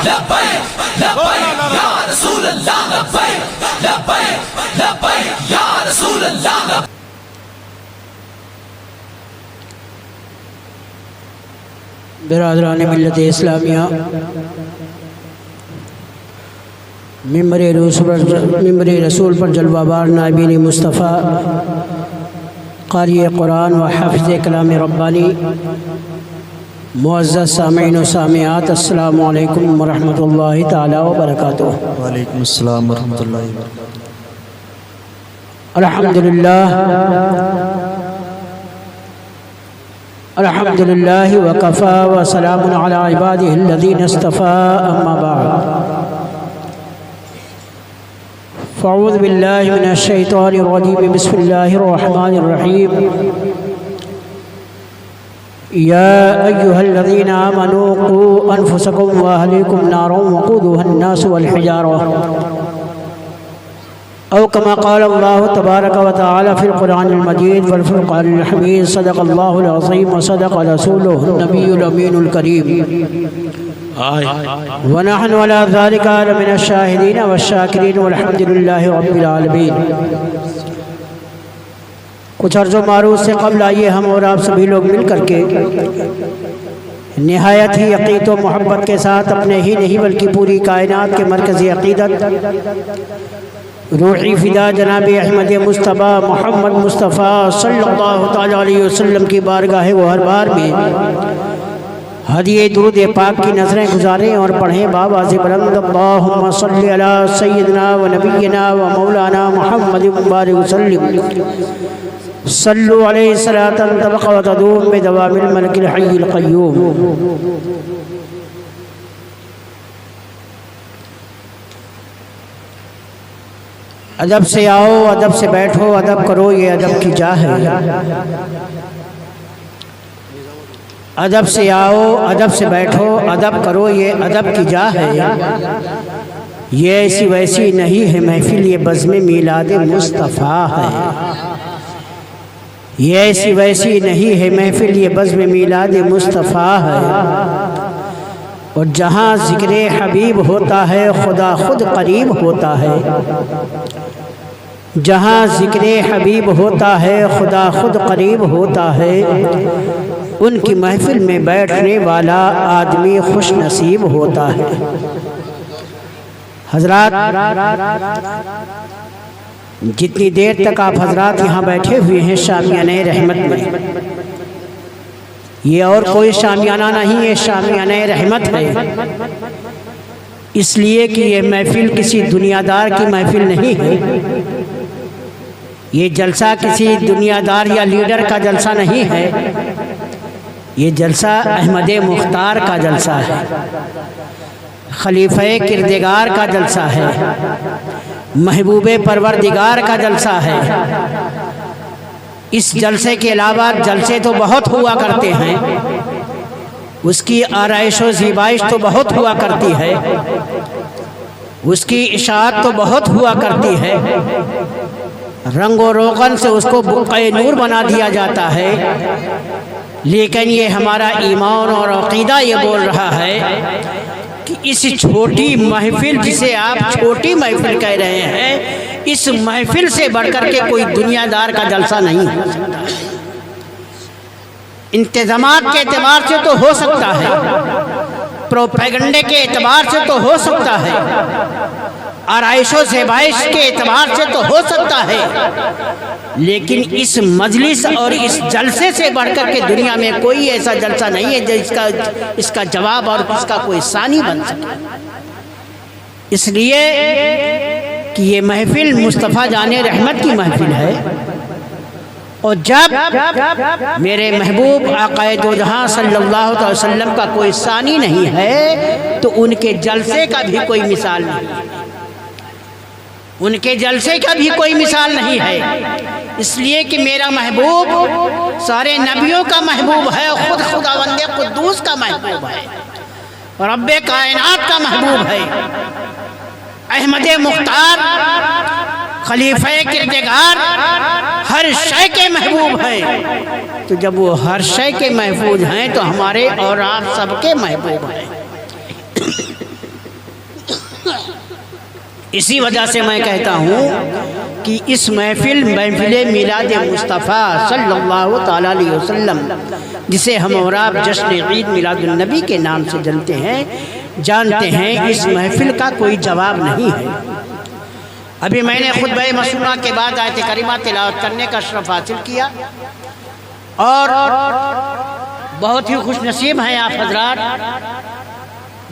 لبیک لبیک یا رسول اللہ لبیک لبیک لبیک یا رسول اللہ. برادران ملت اسلامیہ، ممبر رسول پر جلوہ بار نائبین مصطفیٰ، قاری قرآن و حافظ کلام ربانی، معزز سامعین و سامعات، السلام علیکم ورحمۃ اللہ تعالی وبرکاتہ. وعلیکم السلام ورحمۃ اللہ وبرکاتہ. الحمدللہ وکفا وسلام علی عبادہ الذین اصطفیٰ، اما بعد فاعوذ باللہ من الشیطان الرجیم، بسم اللہ الرحمن الرحیم. یا ایہا الذین آمنوا قوا انفسکم واہلیکم نارا وقودها الناس والحجارہ، او کما قال اللہ تبارک و تعالی فی القرآن المجید والفرقان الحمید. صدق اللہ العظیم وصدق رسولہ النبی الامین الکریم، ونحن علی ذلک من الشاہدین والشاکرین والحمد للہ رب العالمین. کچھ عرض و معروض سے قبل آئیے ہم اور آپ سبھی لوگ مل کر کے نہایت ہی عقیدت و محبت کے ساتھ اپنے ہی نہیں بلکہ پوری کائنات کے مرکزی عقیدت روحی فدا جناب احمد مصطفیٰ محمد مصطفیٰ صلی اللہ تعالیٰ علیہ وسلم کی بارگاہ گوہربار میں ہدیہ درود پاک کی نظریں گزاریں اور پڑھیں بآواز بلند، اللہم صلی علی سیدنا و نبینا و مولانا محمد مبارک وسلم. صلو علیہ صلاۃ تبقى وتدوم بدوام الملک الحی القیوم. ادب سے آؤ، ادب سے بیٹھو، ادب کرو، یہ ادب کی جا ہے. ادب سے آؤ، ادب سے بیٹھو، ادب کرو، یہ ادب کی جا ہے. یہ ایسی ویسی نہیں ہے محفل، یہ بزم میلاد مصطفیٰ ہے. یہ ایسی ویسی نہیں ہے محفل، یہ بزم میلاد مصطفیٰ ہے. اور جہاں ذکر حبیب ہوتا ہے خدا خود قریب ہوتا ہے. جہاں ذکر حبیب ہوتا ہے خدا خود قریب ہوتا ہے. ان کی محفل میں بیٹھنے والا آدمی خوش نصیب ہوتا ہے. حضرات، جتنی دیر تک آپ حضرات یہاں بیٹھے ہوئے ہیں شامیانہ رحمت میں، یہ اور کوئی شامیانہ نہیں ہے، شامیانہ رحمت ہے. اس لیے کہ یہ محفل کسی دنیا دار کی محفل نہیں ہے. یہ جلسہ کسی دنیا دار یا لیڈر کا جلسہ نہیں ہے. یہ جلسہ احمد مختار کا جلسہ ہے، خلیفہ کردگار کا جلسہ ہے، محبوب پروردگار کا جلسہ ہے. اس جلسے کے علاوہ جلسے تو بہت ہوا کرتے ہیں، اس کی آرائش و زیبائش تو بہت ہوا کرتی ہے، اس کی اشاعت تو بہت ہوا کرتی ہے، رنگ و روغن سے اس کو بقعہ نور بنا دیا جاتا ہے. لیکن یہ ہمارا ایمان اور عقیدہ یہ بول رہا ہے کہ اس چھوٹی محفل جسے آپ چھوٹی محفل کہہ رہے ہیں، اس محفل سے بڑھ کر کے کوئی دنیا دار کا جلسہ نہیں ہو سکتا. انتظامات کے اعتبار سے تو ہو سکتا ہے، پروپیگنڈے کے اعتبار سے تو ہو سکتا ہے، آرائش و زیبائش کے اعتبار سے تو ہو سکتا ہے، لیکن اس مجلس اور اس جلسے سے بڑھ کر کے دنیا میں کوئی ایسا جلسہ نہیں ہے جو اس کا جواب اور اس کا کوئی ثانی بن سکے. اس لیے کہ یہ محفل مصطفیٰ جان رحمت کی محفل ہے. اور جب میرے محبوب آقا دو جہاں صلی اللہ علیہ وسلم کا کوئی ثانی نہیں ہے تو ان کے جلسے کا بھی کوئی مثال نہیں، ان کے جلسے کا بھی کوئی مثال نہیں ہے. اس لیے کہ میرا محبوب سارے نبیوں کا محبوب ہے، خود خداوند قدوس کا محبوب ہے، رب کائنات کا محبوب ہے. احمد مختار خلیفہ کردگار ہر شے کے محبوب ہیں. تو جب وہ ہر شے کے محبوب ہیں تو ہمارے اور آپ سب کے محبوب ہیں. اسی وجہ سے میں کہتا ہوں کہ اس محفل میلاد مصطفیٰ صلی اللہ تعالیٰ علیہ وسلم، جسے ہم اور آپ جشن عید میلاد النبی کے نام سے جانتے ہیں، اس محفل کا کوئی جواب نہیں ہے۔ ابھی میں نے خطبہ مسنونہ کے بعد آیت کریمہ تلاوت کرنے کا شرف حاصل کیا، اور بہت ہی خوش نصیب ہیں آپ حضرات،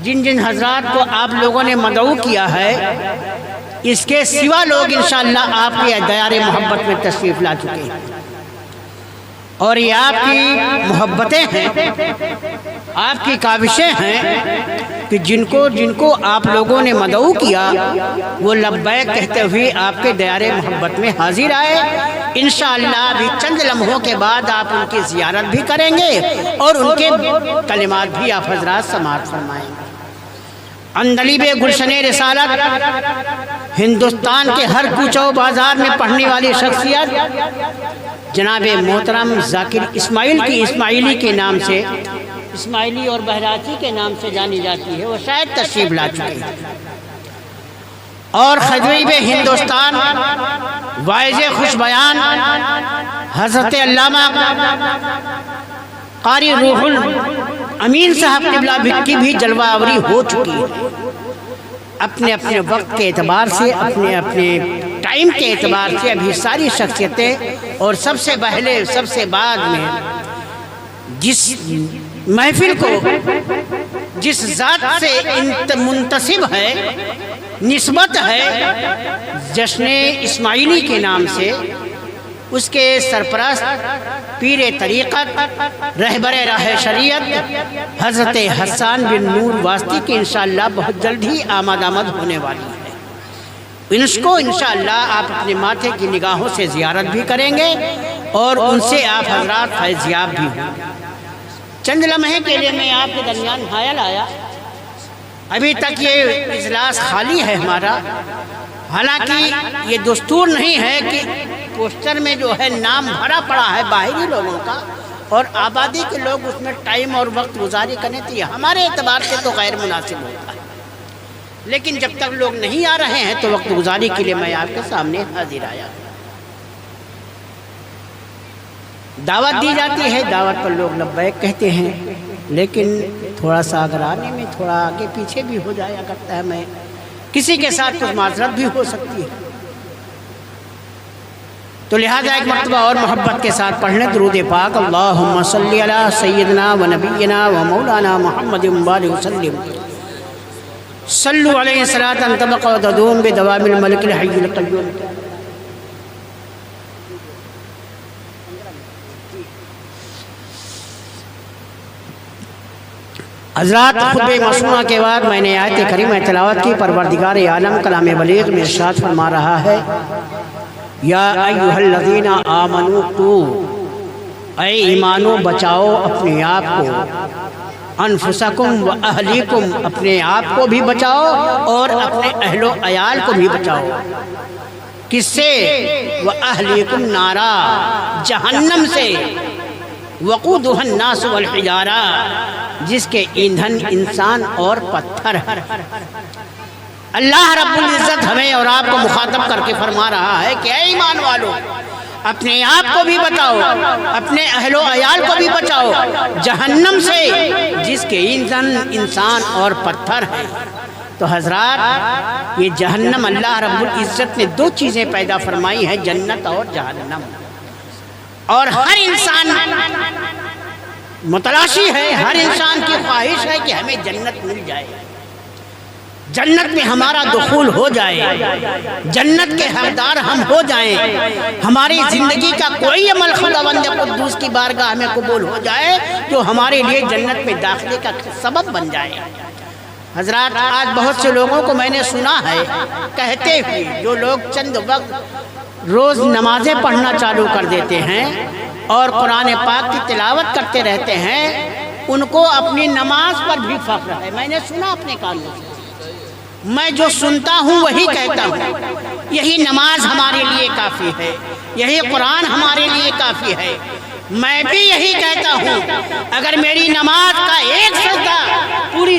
جن حضرات کو آپ لوگوں نے مدعو کیا ہے، اس کے سوا لوگ انشاءاللہ آپ کے دیار محبت میں تشریف لا چکے ہیں، اور یہ آپ کی محبتیں ہیں، آپ کی کاوشیں ہیں کہ جن کو آپ لوگوں نے مدعو کیا وہ لبیک کہتے ہوئے آپ کے دیار محبت میں حاضر آئے۔ انشاءاللہ ابھی چند لمحوں کے بعد آپ ان کی زیارت بھی کریں گے اور ان کے کلمات بھی آپ حضرات سماعت فرمائیں گے۔ اندلیب گلشن رسالت، ہندوستان کے ہر کوچہ و بازار میں پڑھنے والی شخصیت جناب محترم ذاکر اسماعیلی کے نام سے، اسماعیلی اور بہراچی کے نام سے جانی جاتی ہے، وہ شاید تشریف لا چکے ہیں۔ اور خطیب ہندوستان، واعظ خوش بیان حضرت علامہ قاری روح الامین صاحب قبلہ بکی بھی جلوہ آوری ہو چکی ہے۔ اپنے وقت کے اعتبار سے، اپنے ٹائم کے اعتبار سے ابھی ساری شخصیتیں، اور سب سے پہلے سب سے بعد میں جس محفل کو جس ذات سے منتسب ہے، نسبت ہے جشن اسماعیلی کے نام سے، اس کے سرپرست پیر طریقت رہبر راہ شریعت حضرت حسان بن نور واسطی کی انشاءاللہ بہت جلد ہی آمد ہونے والی ہے۔ اس کو انشاءاللہ آپ اپنے ماتھے کی نگاہوں سے زیارت بھی کریں گے اور ان سے آپ حضرات فیضیاب بھی ہوں گے۔ چند لمحے کے لیے میں آپ کے درمیان حائل آیا، ابھی تک یہ اجلاس خالی ہے ہمارا، حالانکہ یہ دستور نہیں ہے کہ پوسٹر میں جو ہے نام بھرا پڑا ہے باہری لوگوں کا، اور آبادی کے لوگ اس میں ٹائم اور وقت گزاری کرنے تو یہ ہمارے اعتبار سے تو غیر مناسب ہوتا ہے، لیکن جب تک لوگ نہیں آ رہے ہیں تو وقت گزاری کے لیے میں آپ کے سامنے حاضر آیا۔ دعوت دی جاتی ہے، دعوت پر لوگ لبیک کہتے ہیں، لیکن تھوڑا سا اگر آنے میں تھوڑا آگے پیچھے بھی ہو جایا کرتا ہے، میں کسی کے ساتھ کچھ معذرت بھی ہو سکتی ہے، تو لہذا ایک مرتبہ اور محبت کے ساتھ پڑھنے درود پاک، اللہم صلی علی سیدنا و نبینا و مولانا محمد وآلہ وسلم، صلو علیہ صلاۃ تبقى وتدوم بدوام الملک الحی القیوم۔ حضرات خطبہ مسنونہ کے بعد میں نے آیت کریمہ تلاوت کی۔ پروردگار عالم کلام بلیغ میں ارشاد فرما رہا ہے، یا ایھا الذین آمنوا قوا، اے ایمانو بچاؤ اپنے آپ کو، انفسکم و اہلیکم، اپنے آپ کو بھی بچاؤ اور اپنے اہل و عیال کو بھی بچاؤ۔ کس سے؟ وَأَهْلِكُمْ نَارًا، جہنم سے، وَقُودُهَا النَّاسُ وَالْحِجَارَةُ، جس کے ایندھن انسان اور پتھر ہے۔ اللہ رب العزت ہمیں اور آپ کو مخاطب کر کے فرما رہا ہے کہ اے ایمان والو، اپنے آپ کو بھی بچاؤ، اپنے اہل و عیال کو بھی بچاؤ جہنم سے، جس کے ایندھن انسان اور پتھر ہیں۔ تو حضرات، یہ جہنم اللہ رب العزت نے دو چیزیں پیدا فرمائی ہیں، جنت اور جہنم، اور ہر انسان متلاشی ہے، ہر انسان کی خواہش ہے کہ ہمیں جنت مل جائے، جنت میں ہمارا دخول ہو جائے، جنت کے حقدار ہم ہو جائیں، ہماری زندگی کا کوئی عمل خداوند قدوس کی بارگاہ میں قبول ہو جائے جو ہمارے لیے جنت میں داخلے کا سبب بن جائے۔ حضرات، آج بہت سے لوگوں کو میں نے سنا ہے کہتے ہوئے، جو لوگ چند وقت روز نمازیں پڑھنا چالو کر دیتے ہیں اور قرآن پاک کی تلاوت کرتے رہتے ہیں، ان کو اپنی نماز پر بھی فخر ہے۔ میں نے سنا اپنے کانوں سے، میں جو سنتا ہوں وہی کہتا ہوں، یہی نماز ہمارے لیے کافی ہے، یہی قرآن ہمارے لیے کافی ہے۔ میں بھی یہی کہتا ہوں، اگر میری نماز کا ایک سجدہ، پوری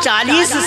40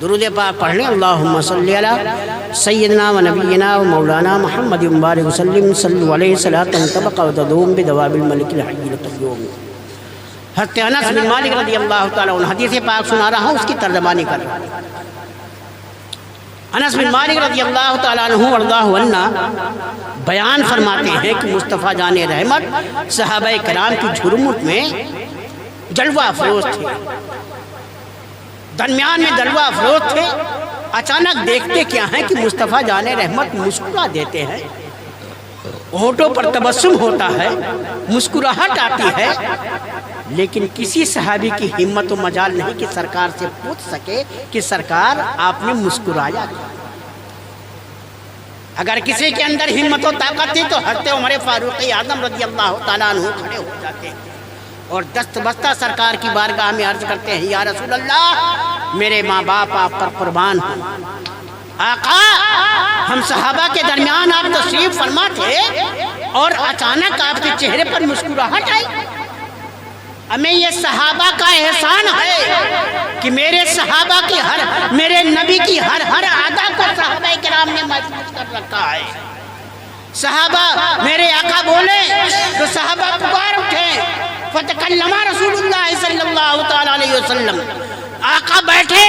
درود پاک پڑھ لیں۔ اللہم صلی علی سیدنا و نبینا و مولانا محمد مبارک وسلم صلی علیہ صلاۃ تبقى وتدوم بدواب الملک الحی القیوم۔ حضرت انس بن مالک رضی اللہ تعالیٰ عنہ حدیث پاک سنا رہا ہوں، اس کی ترجمانی کر رہا ہوں۔ انس بن مالک رضی اللہ تعالیٰ عنہ وارضاہ عنہ بیان فرماتے ہیں کہ مصطفیٰ جان رحمت صحابہ کرام کی جھرمٹ میں جلوہ افروز تھے، درمیان میں جلوہ افروز تھے۔ اچانک دیکھتے کیا ہیں کہ مصطفیٰ جان رحمت مسکرا دیتے ہیں، ہونٹوں پر تبسم ہوتا ہے، مسکراہٹ آتی ہے، لیکن کسی صحابی کی ہمت و مجال نہیں کہ سرکار سے پوچھ سکے کہ سرکار آپ نے مسکرایا کیا۔ اگر کسی کے اندر ہمت و طاقت تھی تو حضرت عمر فاروق اعظم رضی اللہ تعالیٰ عنہ کھڑے ہو جاتے ہیں اور دست بستہ سرکار کی بارگاہ میں عرض کرتے ہیں، یا رسول اللہ میرے ماں باپ آپ پر قربان ہوں۔ آقا ہم صحابہ کے درمیان آپ تشریف فرما تھے اور اچانک آپ کے چہرے پر مسکراہٹ آئی۔ ہمیں یہ صحابہ کا احسان ہے کہ میرے صحابہ کی میرے نبی کی ہر ادا کو صحابہ کرام نے محفوظ کر رکھا ہے۔ صحابہ میرے آقا بولے تو صحابہ پکار اٹھے، فتکلم رسول اللہ صلی اللہ تعالیٰ علیہ وسلم۔ آقا بیٹھے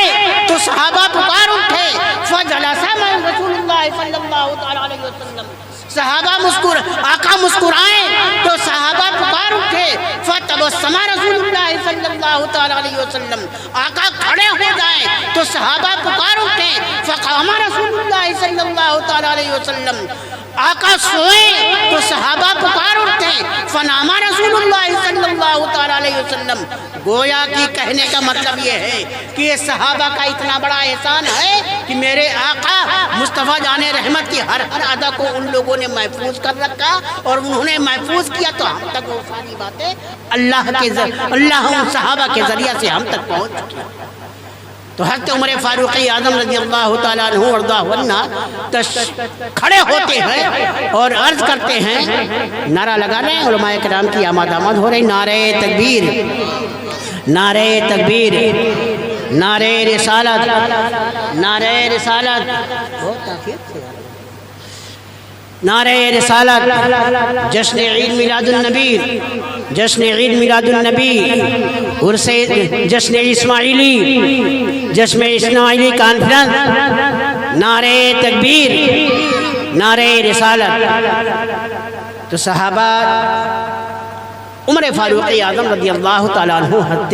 تو صحابہ پکار اٹھے، فجلس رسول اللہ صلی اللہ تعالیٰ علیہ وسلم۔ صحابہ آقا مسکرائیں تو صحابہ پکار اٹھے، فتبسم رسول اللہ صلی اللہ تعالیٰ علیہ وسلم۔ آقا کھڑے ہو جائیں تو صحابہ پکار اٹھے، فقام رسول اللہ صلی اللہ تعالیٰ علیہ وسلم۔ آقا سوئے تو صحابہ پکار اٹھے، فنام رسول اللہ صلی اللہ تعالیٰ علیہ وسلم۔ گویا کی کہنے کا مطلب یہ ہے کہ یہ صحابہ کا اتنا بڑا احسان ہے کہ میرے آقا مصطفیٰ جان رحمت کی ہر ادا کو ان لوگوں نے محفوظ کر رکھا، اور انہوں نے محفوظ کیا تو ہم تک وہ ساری باتیں اللہ ان صحابہ کے ذریعہ سے ہم تک پہنچ چکی۔ تو حضرت عمر فاروق اعظم رضی اللہ تعالیٰ عنہ وارضاہ عنہ کھڑے ہوتے ہیں اور عرض کرتے ہیں، نعرہ لگا رہے ہیں، علماء کرام کی آمد ہو رہی، نعرہ تکبیر، نعرہ تکبیر، نعرہ رسالت، نعرہ رسالت، نعرہ رسالت، جشن عید میلاد النبی، جشن عید میلاد النبی، عرس جشن اسماعیلی، جشن اسماعیلی کانفرنس، نعرہ تکبیر، نعرہ رسالت۔ تو صحابہ عمر فاروق اعظم رضی اللہ تعالیٰ عنہ حضرت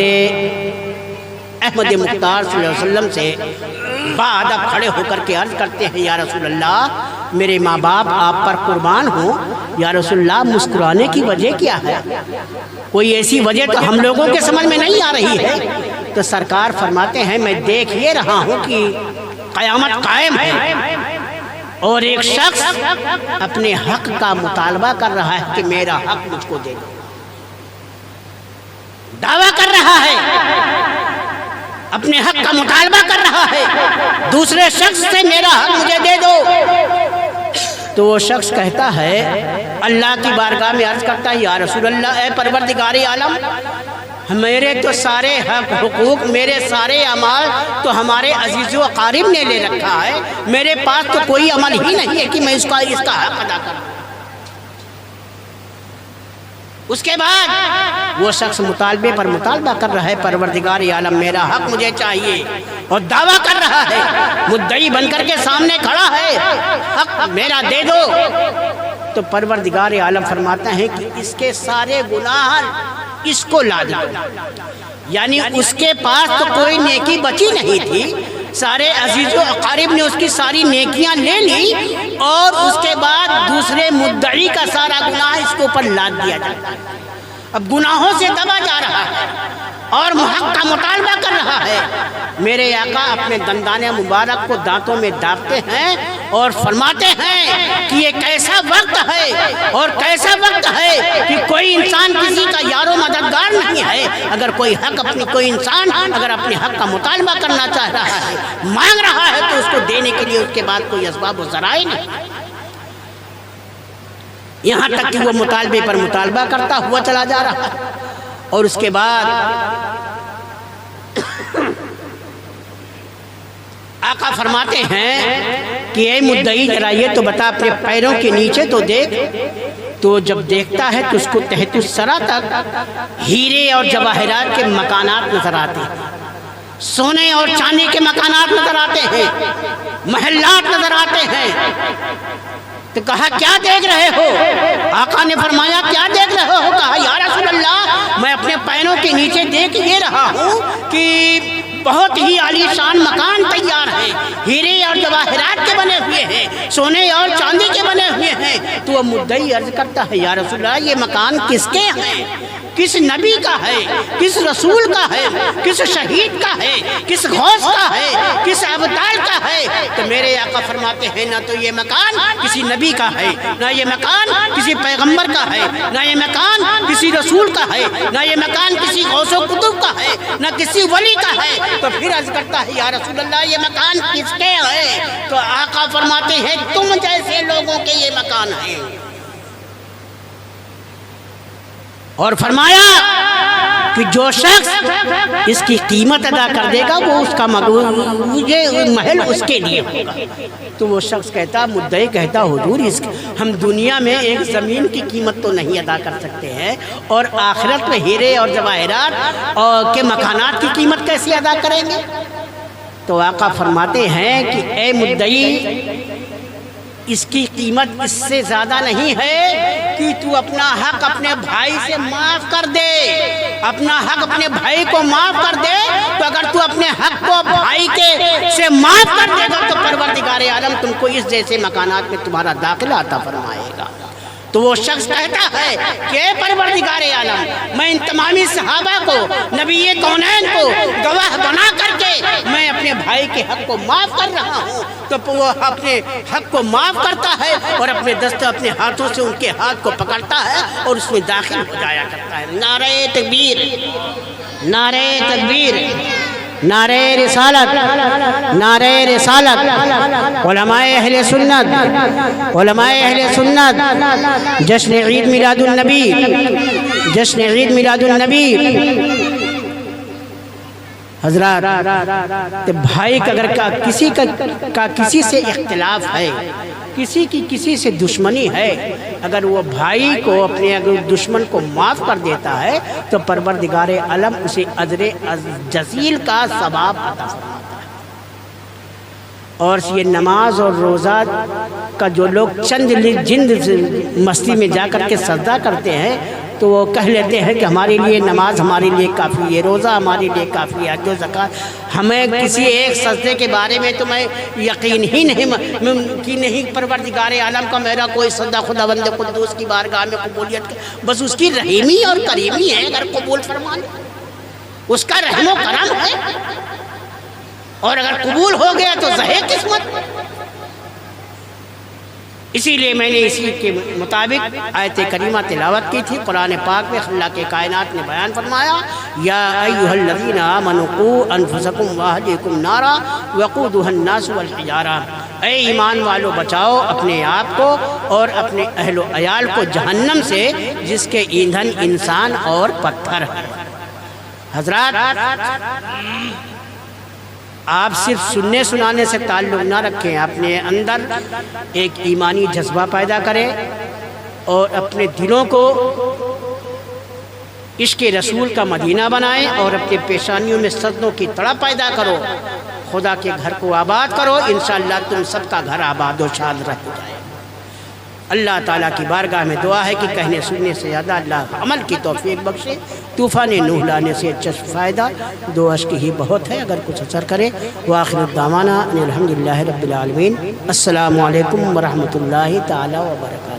احمد مختار صلی اللہ علیہ وسلم سے باادب کھڑے ہو کر کے عرض کرتے ہیں، یا رسول اللہ میرے ماں باپ آپ پر قربان ہوں، یا رسول اللہ مسکرانے کی وجہ کیا ہے؟ کوئی ایسی وجہ تو ہم لوگوں کے سمجھ میں نہیں آ رہی ہے۔ تو سرکار فرماتے ہیں، میں دیکھ یہ رہا ہوں کہ قیامت قائم ہے اور ایک شخص اپنے حق کا مطالبہ کر رہا ہے کہ میرا حق مجھ کو دے دو، دعویٰ کر رہا ہے، اپنے حق کا مطالبہ کر رہا ہے دوسرے شخص سے، میرا حق مجھے دے دو۔ تو وہ شخص کہتا ہے، اللہ کی بارگاہ میں عرض کرتا ہے، یا رسول اللہ اے پروردگار عالم، میرے تو سارے حق حقوق، میرے سارے اعمال تو ہمارے عزیز و اقارب نے لے رکھا ہے، میرے پاس تو کوئی عمل ہی نہیں ہے کہ میں اس کا حق ادا کروں۔ اس کے بعد وہ شخص مطالبے پر مطالبہ کر رہا ہے، پروردگار عالم میرا حق مجھے چاہیے، اور دعویٰ کر رہا ہے، مدعی بن کر کے سامنے کھڑا ہے، حق میرا دے دو۔ تو پروردگار عالم فرماتا ہے کہ اس کے سارے گناہ اس کو لا دو، یعنی اس کے پاس تو کوئی نیکی بچی نہیں تھی، سارے عزیز و اقارب نے اس کی ساری نیکیاں لے لی، اور اس کے بعد دوسرے مدعی کا سارا گناہ اس کے اوپر لاد دیا جاتا ہے۔ اب گناہوں سے دبا جا رہا ہے اور حق کا مطالبہ کر رہا ہے۔ میرے آقا اپنے دندان مبارک کو دانتوں میں دابتے ہیں اور فرماتے ہیں کہ یہ کیسا وقت ہے اور کیسا وقت ہے کہ کوئی انسان کسی کا یار و مددگار نہیں ہے۔ اگر کوئی انسان اگر اپنے حق کا مطالبہ کرنا چاہ رہا ہے، مانگ رہا ہے، تو اس کو دینے کے لیے اس کے بعد کوئی اسباب و ذرائع نہیں۔ یہاں تک کہ وہ مطالبے پر مطالبہ کرتا ہوا چلا جا رہا ہے، اور اس کے بعد آقا فرماتے ہیں کہ اے مدعی ذرا یہ تو بتا اپنے پیروں کے نیچے تو دیکھ. تو جب دیکھتا ہے تو اس کو تحت الثری تک ہیرے اور جواہرات کے مکانات نظر آتے ہیں, سونے اور چاندی کے مکانات نظر آتے ہیں, محلات نظر آتے ہیں. تو کہا کیا دیکھ رہے ہو؟ آقا نے فرمایا کیا دیکھ رہے ہو؟ کہا یا رسول اللہ میں اپنے پیروں کے نیچے دیکھ یہ رہا ہوں کہ بہت ہی عالی شان مکان تیار ہیں, ہیرے اور جواہرات کے بنے ہوئے ہیں, سونے اور چاندی کے بنے ہوئے ہیں. تو وہ مدعی عرض کرتا ہے یا رسول اللہ یہ مکان کس کے ہیں؟ کس نبی کا ہے, کس رسول کا ہے, کس شہید کا ہے, کس غوث کا ہے, کس ابدال کا ہے؟ تو میرے آقا فرماتے ہیں نہ تو یہ مکان کسی نبی کا ہے, نہ یہ مکان کسی پیغمبر کا ہے, نہ یہ مکان کسی رسول کا ہے, نہ یہ مکان کسی غوث و قطب کا ہے, نہ کسی ولی کا ہے. تو پھر عرض کرتا ہے یا رسول اللہ یہ مکان کس کے ہے؟ تو آقا فرماتے ہیں تم جیسے لوگوں کے یہ مکان ہیں. اور فرمایا کہ جو شخص اس کی قیمت ادا کر دے گا وہ اس کا محل اس کے لیے ہوگا. تو وہ شخص کہتا, مدعی کہتا حضور ہم دنیا میں ایک زمین کی قیمت تو نہیں ادا کر سکتے ہیں اور آخرت میں ہیرے اور جواہرات کے مکانات کی قیمت کیسے ادا کریں گے؟ تو آقا فرماتے ہیں کہ اے مدعی اس کی قیمت اس سے زیادہ نہیں ہے کہ تو اپنا حق اپنے بھائی سے معاف کر دے. اپنا حق اپنے بھائی کو معاف کر دے. تو اگر تو اپنے حق کو بھائی کے سے معاف کر دے گا تو پروردگار عالم تم کو اس جیسے مکانات میں تمہارا داخلہ عطا فرمائے گا. تو وہ شخص کہتا ہے کہ اے پروردگار عالم میں ان تمامی صحابہ کو, نبی کونین کو گواہ بنا کر کے میں اپنے بھائی کے حق کو معاف کر رہا ہوں. تو وہ اپنے حق کو معاف کرتا ہے اور اپنے اپنے ہاتھوں سے ان کے ہاتھ کو پکڑتا ہے اور اس میں داخل ہو جایا کرتا ہے. نعرہ تکبیر, نعرہ تکبیر, نعرہ رسالت, نعرہ رسالت. علماء اہل سنت, علماء اہل سنت جشن عید میلاد النبی, جشن عید میلاد النبی. حضرات بھائی کا اگر کسی کا کسی سے اختلاف ہے, کسی کی کسی سے دشمنی ہے, اگر وہ بھائی کو اپنے اگر دشمن کو معاف کر دیتا ہے تو پروردگار عالم اسے اجر جزیل کا ثواب عطا فرماتا ہے. اور یہ نماز اور روزہ کا جو لوگ چند جند مستی میں جا کر کے سجدہ کرتے ہیں تو وہ کہہ لیتے ہیں کہ ہمارے لیے نماز ہمارے لیے کافی ہے, روزہ ہمارے لیے کافی ہے, حج و زکوٰۃ. ہمیں کسی ایک سجدے کے بارے میں تو میں یقین ہی نہیں پروردگار عالم کا میرا کوئی سجدہ خداوند قدوس کی بارگاہ میں قبولیت بس اس کی رحیمی اور کریمی ہے. اگر قبول فرمانے اس کا رحم و کرم ہے, اور اگر قبول ہو گیا تو زہے قسمت. اسی لیے میں نے اسی کے مطابق آیت کریمہ تلاوت کی تھی. قرآن پاک میں اللہ کے کائنات نے بیان فرمایا یا ایھا الذین آمنوا قوا انفسکم واہلیکم نارا وقودھا الناس والحجارہ. اے ایمان والو بچاؤ اپنے آپ کو اور اپنے اہل و عیال کو جہنم سے جس کے ایندھن انسان اور پتھر ہے. حضرات آپ صرف سننے سنانے سے تعلق نہ رکھیں, اپنے اندر ایک ایمانی جذبہ پیدا کریں اور اپنے دلوں کو عشق رسول کا مدینہ بنائیں اور اپنے پیشانیوں میں سجدوں کی تڑپ پیدا کرو. خدا کے گھر کو آباد کرو, انشاءاللہ تم سب کا گھر آباد و شاد رہ جائے. اللہ تعالیٰ کی بارگاہ میں دعا ہے کہ کہنے سننے سے زیادہ اللہ عمل کی توفیق بخشے. طوفان نوح لانے سے چشم فائدہ دو اشک ہی بہت ہے, اگر کچھ اثر کرے. وآخر الدعوانا ان الحمدللہ رب العالمین. السلام علیکم ورحمۃ اللہ تعالیٰ وبرکاتہ.